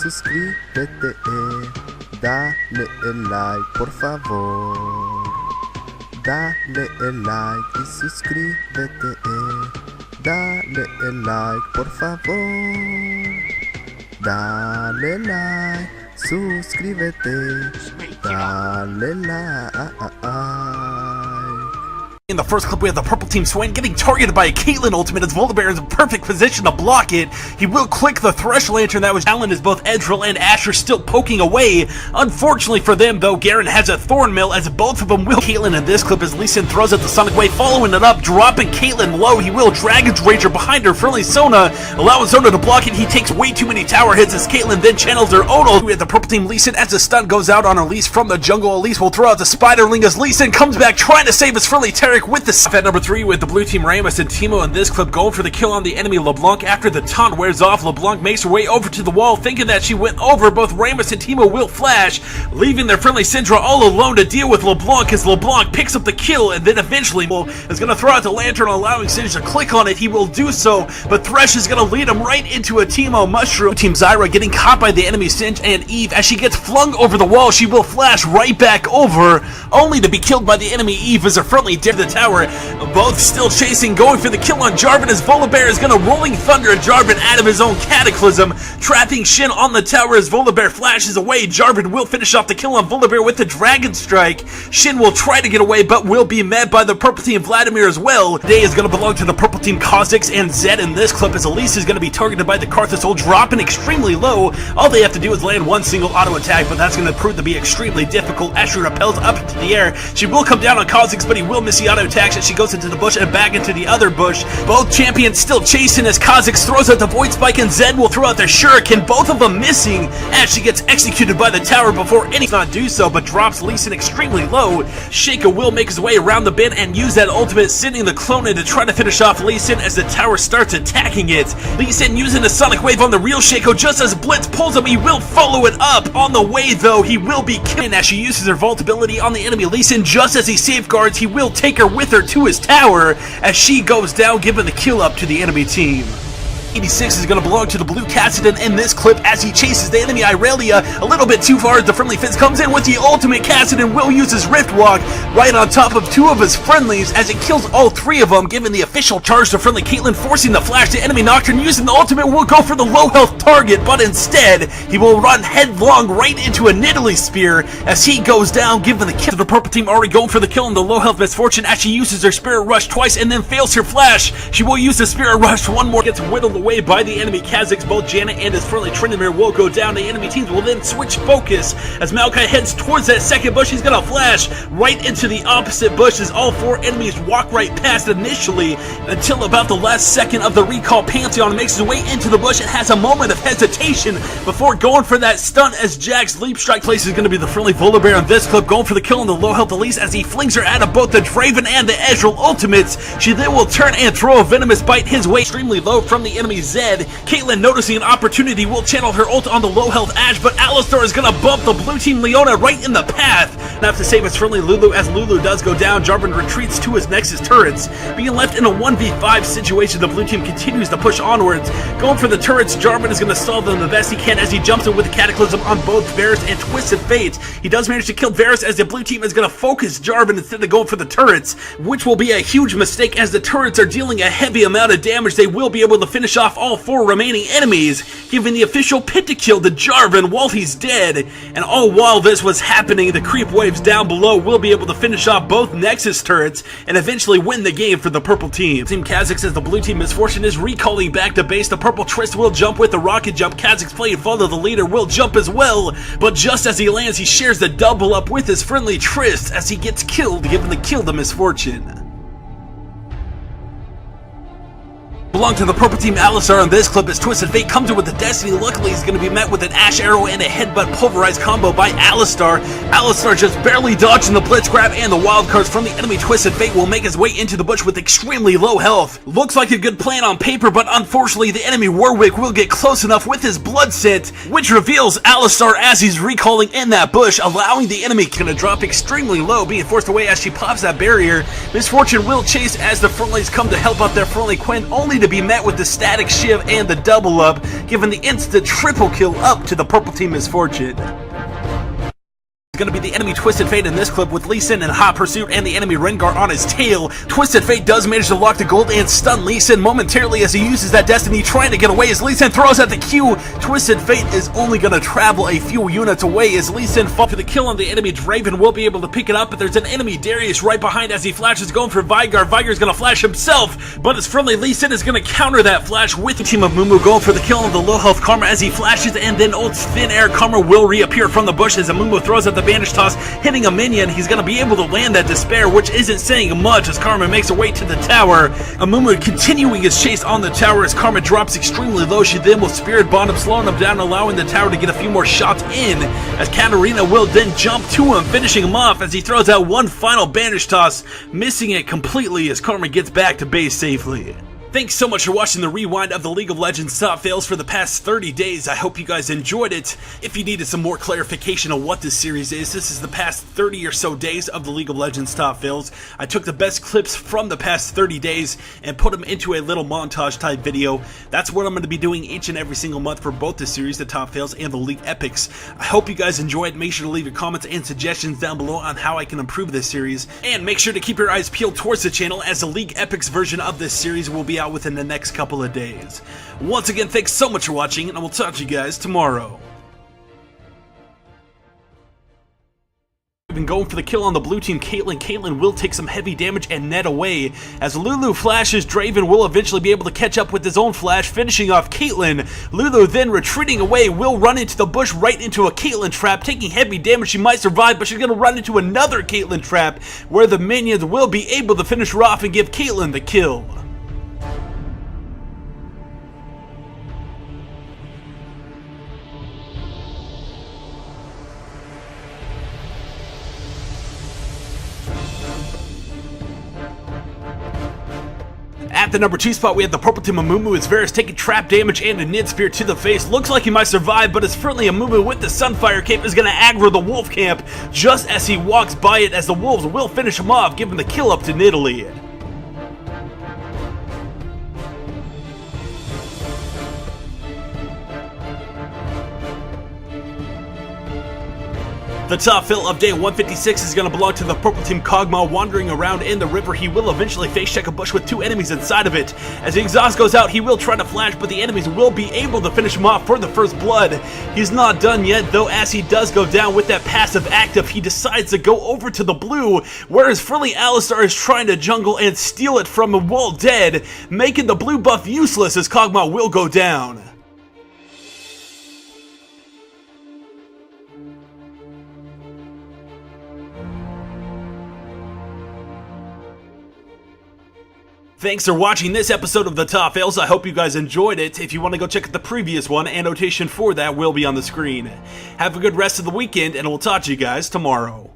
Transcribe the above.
suscríbete, dale el like, por favor. Dale el like y suscríbete, dale el like, por favor. Dale like, suscríbete, dale like. In the first clip, we have the purple team Swain getting targeted by a Caitlyn ultimate as Volibear is in perfect position to block it. He will click the Thresh Lantern that was Alan as both Ezreal and Asher still poking away. Unfortunately for them, though, Garen has a Thorn Mill as both of them will. Caitlyn in this clip as Lee Sin throws at the Sonic Wave, following it up, dropping Caitlyn low. He will Dragon's Rager behind her, friendly Sona, allowing Sona to block it. He takes way too many tower hits as Caitlyn then channels her Odal. We have the purple team Lee Sin as the stun goes out on Elise from the jungle. Elise will throw out the Spiderling as Lee Sin comes back trying to save his friendly Taric with the at number 3 with the blue team Ramus and Teemo in this clip going for the kill on the enemy LeBlanc. After the taunt wears off, LeBlanc makes her way over to the wall thinking that she went over. Both Ramus and Teemo will flash, leaving their friendly Syndra all alone to deal with LeBlanc as LeBlanc picks up the kill and then eventually is going to throw out the lantern, allowing Syndra to click on it. He will do so, but Thresh is going to lead him right into a Teemo mushroom. Team Zyra getting caught by the enemy Singe and Eve as she gets flung over the wall. She will flash right back over, only to be killed by the enemy Eve as her friendly dare the tower. Both still chasing, going for the kill on Jarvan as Volibear is going to Rolling Thunder Jarvan out of his own Cataclysm, trapping Shin on the tower as Volibear flashes away. Jarvan will finish off the kill on Volibear with the Dragon Strike. Shin will try to get away but will be met by the purple team Vladimir as well. Day is going to belong to the purple team Kha'Zix and Zed in this clip as Elise is going to be targeted by the Karthus Soul, dropping extremely low. All they have to do is land one single auto attack, but that's going to prove to be extremely difficult. Asher repels up into the air. She will come down on Kha'Zix, but he will miss the auto attacks as she goes into the bush and back into the other bush. Both champions still chasing as Kha'Zix throws out the Void Spike and Zed will throw out their Shuriken, both of them missing as she gets executed by the tower before any not do so, but drops Lee Sin extremely low. Shaco will make his way around the bend and use that ultimate, sending the clone in to try to finish off Lee Sin as the tower starts attacking it. Lee Sin using the Sonic Wave on the real Shaco just as Blitz pulls him. He will follow it up. On the way though, he will be killed as she uses her vault ability on the enemy Lee Sin. Just as he safeguards, he will take her with her to his tower as she goes down, giving the kill up to the enemy team. 86 is going to belong to the blue Kassadin in this clip as he chases the enemy Irelia a little bit too far as the friendly Fizz comes in with the ultimate. Kassadin will use his Rift Walk right on top of two of his friendlies as it kills all three of them, giving the official charge to friendly Caitlyn, forcing the flash to enemy Nocturne. Using the ultimate will go for the low health target, but instead he will run headlong right into a Nidalee Spear as he goes down, giving the kill to the purple team. Already going for the kill on the low health Misfortune as she uses her Spirit Rush twice and then fails her flash. She will use the Spirit Rush one more, gets whittled away by the enemy Kha'Zix. Both Janet and his friendly Tryndamere will go down. The enemy teams will then switch focus as Maokai heads towards that second bush. He's gonna flash right into the opposite bush as all four enemies walk right past initially until about the last second of the recall. Pantheon makes his way into the bush and has a moment of hesitation before going for that stun as Jack's Leap Strike place is going to be the friendly Volibear in this clip, going for the kill on the low health Elise as he flings her out of both the Draven and the Ezreal ultimates. She then will turn and throw a venomous bite his way extremely low from the enemy Zed. Caitlyn, noticing an opportunity, will channel her ult on the low health Ashe, but Alistar is going to bump the blue team Leona right in the path. Now have to save his friendly Lulu as Lulu does go down. Jarvan retreats to his Nexus turrets. Being left in a 1v5 situation, the blue team continues to push onwards. Going for the turrets, Jarvan is going to stall them the best he can as he jumps in with the Cataclysm on both Varus and Twisted Fate. He does manage to kill Varus as the blue team is going to focus Jarvan instead of going for the turrets, which will be a huge mistake as the turrets are dealing a heavy amount of damage. They will be able to finish off all four remaining enemies, giving the official pentakill to Jarvan while he's dead. And all while this was happening, the creep waves down below will be able to finish off both Nexus turrets and eventually win the game for the purple team. Team Kha'Zix says the blue team Misfortune is recalling back to base. The purple Trist will jump with the rocket jump. Kha'Zix playing follow the leader will jump as well, but just as he lands, he shares the double up with his friendly Trist as he gets killed, giving the kill to Misfortune. Belong to the purple team Alistar on this clip as Twisted Fate comes in with the Destiny. Luckily he's going to be met with an Ashe Arrow and a Headbutt Pulverized combo by Alistar. Alistar just barely dodging the Blitz Grab and the wild cards from the enemy. Twisted Fate will make his way into the bush with extremely low health. Looks like a good plan on paper, but unfortunately the enemy Warwick will get close enough with his Blood Scent, which reveals Alistar as he's recalling in that bush, allowing the enemy to drop extremely low, being forced away as she pops that barrier. Misfortune will chase as the frontlanes come to help out their friendly Quinn, only to to be met with the static shiv and the double up, giving the instant triple kill up to the purple team Misfortune. It's going to be the enemy Twisted Fate in this clip with Lee Sin in hot pursuit and the enemy Rengar on his tail. Twisted Fate does manage to lock the gold and stun Lee Sin momentarily as he uses that Destiny trying to get away as Lee Sin throws out the Q. Twisted Fate is only going to travel a few units away as Lee Sin falls for the kill on the enemy Draven. Will be able to pick it up, but there's an enemy Darius right behind as he flashes going for Veigar. Veigar's going to flash himself, but his friendly Lee Sin is going to counter that flash with the team of Mumu going for the kill on the low health Karma as he flashes and then ults thin air. Karma will reappear from the bushes and Mumu throws out the bandage toss, hitting a minion. He's going to be able to land that Despair, which isn't saying much as Karma makes her way to the tower. Amumu continuing his chase on the tower as Karma drops extremely low. She then will Spirit Bond him, slowing him down, allowing the tower to get a few more shots in, as Katarina will then jump to him, finishing him off as he throws out one final bandage toss, missing it completely as Karma gets back to base safely. Thanks so much for watching the rewind of the League of Legends top fails for the past 30 days. I hope you guys enjoyed it. If you needed some more clarification on what this series is, this is the past 30 or so days of the League of Legends top fails. I took the best clips from the past 30 days and put them into a little montage type video. That's what I'm going to be doing each and every single month for both the series, the top fails and the League epics. I hope you guys enjoyed. Make sure to leave your comments and suggestions down below on how I can improve this series. And make sure to keep your eyes peeled towards the channel as the League epics version of this series will be out within the next couple of days. Once again, thanks so much for watching, and I will talk to you guys tomorrow. Been going for the kill on the blue team Caitlyn. Caitlyn will take some heavy damage and net away. As Lulu flashes, Draven will eventually be able to catch up with his own flash, finishing off Caitlyn. Lulu then retreating away will run into the bush right into a Caitlyn trap, taking heavy damage. She might survive, but she's going to run into another Caitlyn trap where the minions will be able to finish her off and give Caitlyn the kill. At the number 2 spot, we have the purple team Amumu as Varus taking trap damage and a Nid Spear to the face. Looks like he might survive, but his friendly Amumu with the Sunfire Cape is going to aggro the Wolf Camp just as he walks by it, as the Wolves will finish him off, giving the kill up to Nidalee. The top fill of day 156 is going to belong to the purple team Kog'Maw. Wandering around in the river, he will eventually face check a bush with 2 enemies inside of it. As the exhaust goes out, he will try to flash, but the enemies will be able to finish him off for the first blood. He's not done yet, though, as he does go down with that passive active. He decides to go over to the blue, where his friendly Alistar is trying to jungle and steal it from him while dead, making the blue buff useless as Kog'Maw will go down. Thanks for watching this episode of the Top Fails. I hope you guys enjoyed it. If you want to go check out the previous one, annotation for that will be on the screen. Have a good rest of the weekend, and we'll talk to you guys tomorrow.